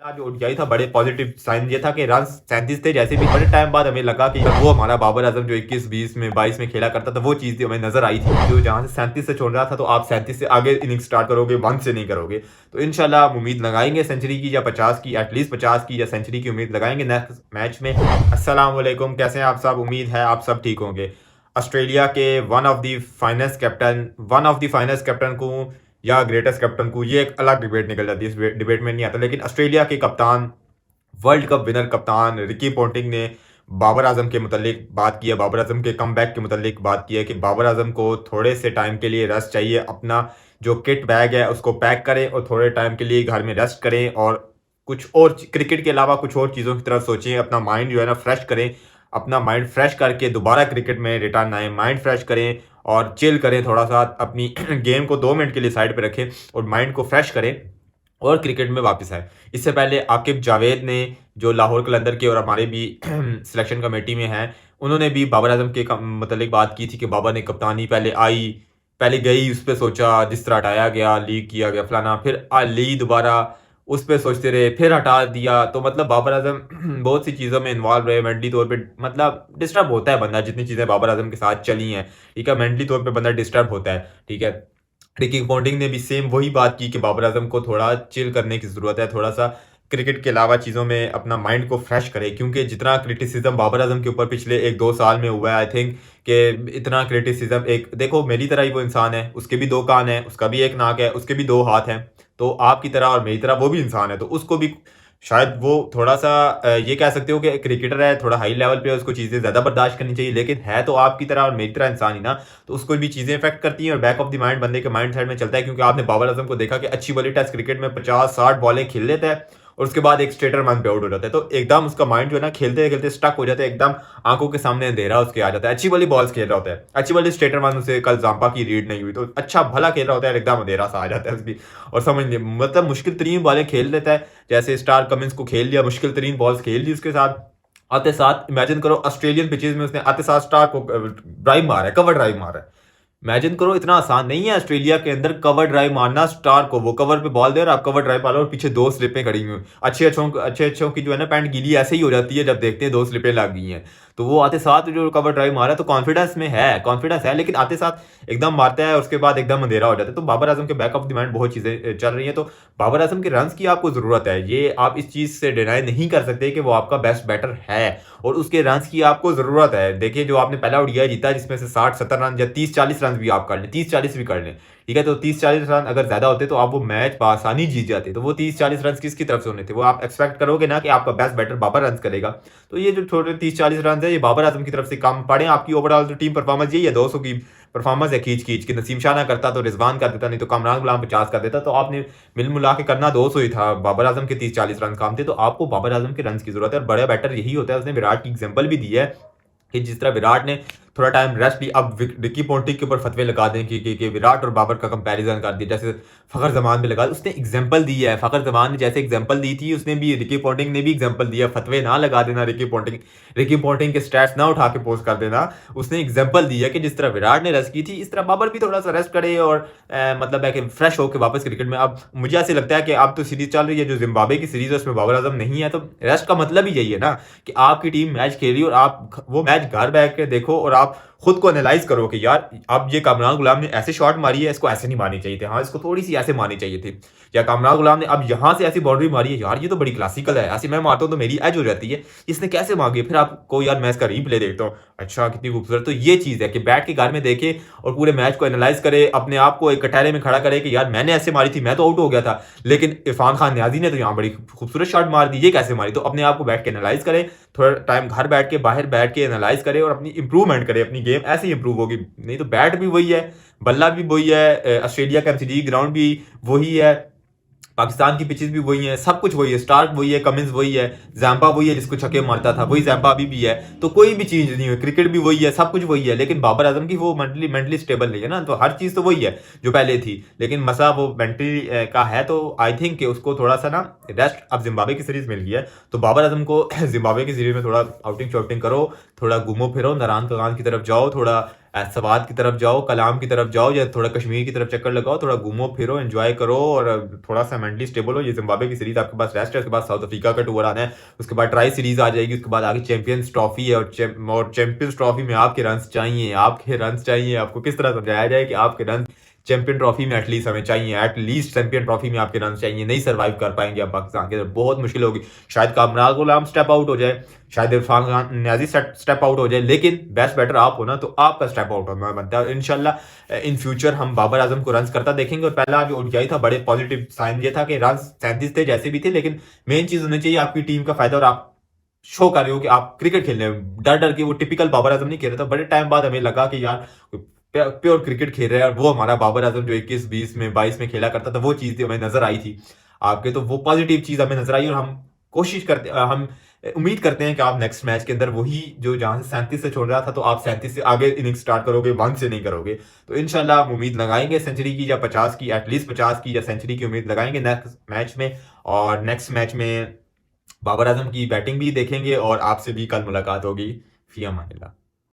जो ओडीआई था बड़े पॉजिटिव साइन ये था कि रन 37 थे। जैसे भी बड़े टाइम बाद हमें लगा कि वो हमारा बाबर आजम जो 21-20 में 22 में खेला करता था वो चीज़ हमें नजर आई थी। जो जहां से 37 से छोड़ रहा था तो आप 37 से आगे इनिंग स्टार्ट करोगे, 1 से नहीं करोगे। तो इंशाल्लाह हम उम्मीद लगाएंगे सेंचुरी की या 50 की, एटलीस्ट 50 की या सेंचुरी की उम्मीद लगाएंगे नेक्स्ट मैच में। अस्सलाम वालेकुम, कैसे हैं आप सब? उम्मीद है आप सब ठीक होंगे। ऑस्ट्रेलिया के one of the finest captain को या ग्रेटेस्ट कैप्टन को, ये एक अलग डिबेट निकल जाती है, इस डिबेट में नहीं आता। लेकिन ऑस्ट्रेलिया के कप्तान, वर्ल्ड कप विनर कप्तान रिकी पोंटिंग ने बाबर आजम के मुतालिक बात की है, बाबर आजम के कमबैक के मुतालिक बात की है कि बाबर आजम को थोड़े से टाइम के लिए रेस्ट चाहिए। अपना जो किट बैग है उसको पैक करें और थोड़े टाइम के लिए घर में रेस्ट करें और कुछ और क्रिकेट के अलावा कुछ और चीज़ों की तरफ सोचें। अपना माइंड जो है ना फ्रेश करें, अपना माइंड फ्रेश करके दोबारा क्रिकेट में रिटर्न आए, माइंड फ्रेश करें और चिल करें थोड़ा सा। अपनी गेम को 2 मिनट के लिए साइड पे रखें और माइंड को फ्रेश करें और क्रिकेट में वापस आए। इससे पहले आकिब जावेद ने, जो लाहौर कलंदर के और हमारे भी सिलेक्शन कमेटी में हैं, उन्होंने भी बाबर आजम के मतलब बात की थी कि बाबर ने कप्तानी पहले गई, उस पर सोचा, जिस तरह हटाया गया, लीक किया गया फलाना, फिर ली दोबारा, उस पर सोचते रहे, फिर हटा दिया। तो मतलब बाबर आजम बहुत सी चीज़ों में इन्वॉल्व रहे मेंटली तौर पे। मतलब डिस्टर्ब होता है बंदा, जितनी चीज़ें बाबर आजम के साथ चली हैं, ठीक है, मेंटली तौर पे बंदा डिस्टर्ब होता है, ठीक है। रिकी पॉन्टिंग ने भी सेम वही बात की कि बाबर आजम को थोड़ा चिल करने की ज़रूरत है, थोड़ा सा क्रिकेट के अलावा चीज़ों में अपना माइंड को फ्रेश करे। क्योंकि जितना क्रिटिसिज्म बाबर आजम के ऊपर पिछले 1-2 साल में हुआ है, आई थिंक कि इतना क्रिटिसिज्म, एक देखो मेरी तरह ही वो इंसान है, उसके भी 2 कान हैं, उसका भी 1 नाक है, उसके भी 2 हाथ हैं। तो आपकी तरह और मेरी तरह वो भी इंसान है, तो उसको भी शायद वो थोड़ा सा ये कह सकते हो कि क्रिकेटर है, थोड़ा हाई लेवल पे उसको चीज़ें ज़्यादा बर्दाश्त करनी चाहिए। लेकिन है तो आपकी तरह और मेरी तरह इंसान ही ना, तो उसको भी चीज़ें इफेक्ट करती हैं और बैक ऑफ द माइंड बंदे के माइंड सेट में चलता है। क्योंकि आपने बाबर आजम को देखा कि अच्छी वाली टेस्ट क्रिकेट में 50-60 बॉलें खेल लेता है और उसके बाद एक स्ट्रेटर मन पे आउट हो जाता है। तो एकदम उसका माइंड जो है ना खेलते खेलते स्टक हो जाता है, एकदम आंखों के सामने अंधेरा उसके आ जाता है। अच्छी वाली बॉल्स खेल रहा होता है, अच्छी वाली स्ट्रेटर मन उसे कल जाम्पा की रीड नहीं हुई तो अच्छा भला खेल रहा होता है, एकदम अंधेरा सा आ जाता है उसकी। और समझ नहीं, मतलब मुश्किल तरीन बॉलें खेल लेता है, जैसे स्टार कमिंस को खेल लिया, मुश्किल तरीन बॉल्स खेल ली उसके साथ। आते साथ इमेजिन करो ऑस्ट्रेलियन पिचेज में उसने आते साथ स्टार को ड्राइव मारा है, कवर ड्राइव मारा है। इमेजिन करो, इतना आसान नहीं है ऑस्ट्रेलिया के अंदर कवर ड्राइव मारना स्टार को। वो कवर पे बॉल दे और आप कवर ड्राइव मारो और पीछे 2 स्लिपें खड़ी हुई। अच्छे अच्छों की जो है ना पैंट गीली ऐसे ही हो जाती है जब देखते हैं 2 स्लिपें लग गई हैं। तो वो आते साथ जो कवर ड्राइव मारा तो कॉन्फिडेंस है, लेकिन आते साथ एकदम मारता है, उसके बाद एकदम अंधेरा हो जाता है। तो बाबर आजम के बैक ऑफ द माइंड बहुत चीज़ें चल रही हैं। तो बाबर आजम के रन्स की आपको ज़रूरत है, ये आप इस चीज़ से डिनाई नहीं कर सकते कि वो आपका बेस्ट बैटर है और उसके रन्स की आपको ज़रूरत है। देखिए, जो आपने पहला ओडीआई जीता जिसमें से 60-70 रन या 30-40 रन भी आप कर लें, 30-40 भी कर लें, ठीक है, तो 30-40 रन अगर ज़्यादा होते तो आप वो मैच बआसानी जीत जाते। तो वो 30-40 रन किसकी तरफ से होने थे? वो आप एक्सपेक्ट करोगे ना कि आपका बेस्ट बैटर बाबर रन करेगा। तो ये जो छोटे 30-40 रन है ये बाबर आजम की तरफ से कम पड़े। आपकी ओवरऑल जो टीम परफॉर्मेंस यही है, 200 की परफॉर्मेंस है खींच खींच के। नसीम शाह ना करता तो रिजवान कर देता, नहीं तो कामरान गुलाम 50 कर देता। तो आपने मिल मिला के करना 200 ही था, बाबर आजम के 30-40 रन काम थे। तो आपको बाबर आजम के रन की जरूरत है और बड़ा बैटर यही होता है। उसने विराट की एग्जाम्पल भी दी है कि जिस तरह विराट ने थोड़ा टाइम रेस्ट ली, अब रिकी पोंटिंग के ऊपर फतवे लगा दें कि विराट और बाबर का कंपैरिजन कर दिया, जैसे फखर जमान भी लगा। उसने एग्जांपल दी है, फखर जमान ने जैसे एग्जांपल दी थी, उसने भी रिकी पोंटिंग ने भी एग्जांपल दिया। फतवे ना लगा देना, रिकी पोंटिंग के स्टैट्स ना उठा के पोस्ट कर देना। उसने एग्जांपल दी है कि जिस तरह विराट ने रेस्ट की थी इस तरह बाबर भी थोड़ा सा रेस्ट करे और मतलब है कि फ्रेश होकर वापस क्रिकेट में। अब मुझे ऐसे लगता है कि अब तो सीरीज चल रही है, जो जिम्बाब्वे की सीरीज है उसमें बाबर आजम नहीं है, तो रेस्ट का मतलब ही यही है ना कि आपकी टीम मैच खेल रही है और आप वो मैच घर बैठ के देखो और आप खुद को एनालाइज करो कि यार अब ये कामरान गुलाम ने ऐसे शॉट मारी है, इसको ऐसे नहीं मारनी चाहिए थी, हाँ इसको थोड़ी सी ऐसे मारनी चाहिए थी। या कामरान गुलाम ने अब यहां से ऐसी बाउंड्री मारी है, यार ये तो बड़ी क्लासिकल है, ऐसे मैं मारता हूं तो मेरी एज हो जाती है, इसने कैसे मांगी। फिर आपको यार मैं इसका रीप्ले देखता हूँ, अच्छा कितनी खूबसूरत। तो ये चीज है कि बैठ के घर में देखे और पूरे मैच को एनालाइज करे, अपने आप को एक कटहरे में खड़ा करे कि यार मैंने ऐसे मारी थी, मैं तो आउट हो गया था, लेकिन इरफान खान न्याजी ने तो यहाँ बड़ी खूबसूरत शॉट मार दी, ये कैसे मारी। तो अपने आप को बैठ के एनालाइज करे, थोड़ा टाइम घर बैठ के बाहर बैठ के एनालाइज करे और अपनी इंप्रूवमेंट करे, अपनी गेम ऐसे ही इंप्रूव होगी। नहीं तो बैट भी वही है, बल्ला भी वही है, ऑस्ट्रेलिया का एमसीजी ग्राउंड भी वही है, पाकिस्तान की पिचेस भी वही है, सब कुछ वही है, स्टार्क वही है, कमिंस वही है, जैम्पा वही है जिसको छक्के मारता था, वही जैम्पा अभी भी है। तो कोई भी चीज नहीं है, क्रिकेट भी वही है, सब कुछ वही है। लेकिन बाबर आजम की वो मेंटली स्टेबल नहीं है ना, तो हर चीज तो वही है जो पहले थी, लेकिन मसला वो मेंटली का है। तो आई थिंक कि उसको थोड़ा सा ना रेस्ट अब जिम्बाब्वे की सीरीज मिल गई है, तो बाबर आजम को जिम्बाब्वे की सीरीज में थोड़ा आउटिंग शॉटिंग करो थोड़ा घूमो फिरो, नारायण कगान की तरफ जाओ, थोड़ा सवात की तरफ जाओ, कलाम की तरफ जाओ, या थोड़ा कश्मीर की तरफ चक्कर लगाओ, थोड़ा घूमो फिरो, एंजॉय करो और थोड़ा सा मेंटली स्टेबल हो। ये जिम्बाब्वे की सीरीज आपके पास रेस्ट है, उसके बाद साउथ अफ्रीका का टूर आना है, उसके बाद ट्राई सीरीज आ जाएगी, उसके बाद आगे चैंपियंस ट्रॉफी है, और चैंपियंस ट्रॉफी में आपके रन्स चाहिए, आपके रन्स चाहिए। आपको किस तरह समझाया जाए कि आपके रन चैंपियन ट्रॉफी में एटलीस्ट हमें चाहिए, एटलीस्ट चैंपियन ट्रॉफी में आपके रन चाहिए, नहीं सर्वाइव कर पाएंगे आप पाकिस्तान के अंदर, बहुत मुश्किल होगी। शायद कामरान गुलाम स्टेप आउट हो जाए, शायद इरफान खान न्याजी स्टेप आउट हो जाए, लेकिन बेस्ट बैटर आप हो ना, तो आपका स्टेप आउट होना बनता है। इंशाल्लाह इन फ्यूचर हम बाबर आजम को रन करता देखेंगे। और पहला जो ओडीआई था, बड़े पॉजिटिव साइन ये था कि रन 37 थे जैसे भी थे, लेकिन मेन चीज होनी चाहिए आपकी टीम का फायदा, और आप शो कर रहे हो कि आप क्रिकेट खेल रहे हो, डर डर के। वो टिपिकल बाबर आजम नहीं खेल रहा था, बड़े टाइम बाद हमें लगा कि यार प्योर क्रिकेट खेल रहे हैं, और वो हमारा बाबर आजम जो 21 20 में 22 में खेला करता था, वो चीज हमें नजर आई थी आपके। तो वो पॉजिटिव चीज हमें नजर आई, और हम कोशिश करते, हम उम्मीद करते हैं कि आप नेक्स्ट मैच के अंदर वही जो जहां से 37 से छोड़ रहा था, तो आप 37 से आगे इनिंग स्टार्ट करोगे, 1 से नहीं करोगे। तो इंशाल्लाह हम उम्मीद लगाएंगे सेंचुरी की, या 50 की, एटलीस्ट 50 की या सेंचुरी की उम्मीद लगाएंगे नेक्स्ट मैच में। और नेक्स्ट मैच में बाबर आजम की बैटिंग भी देखेंगे, और आपसे भी कल मुलाकात होगी। फी अमान अल्लाह।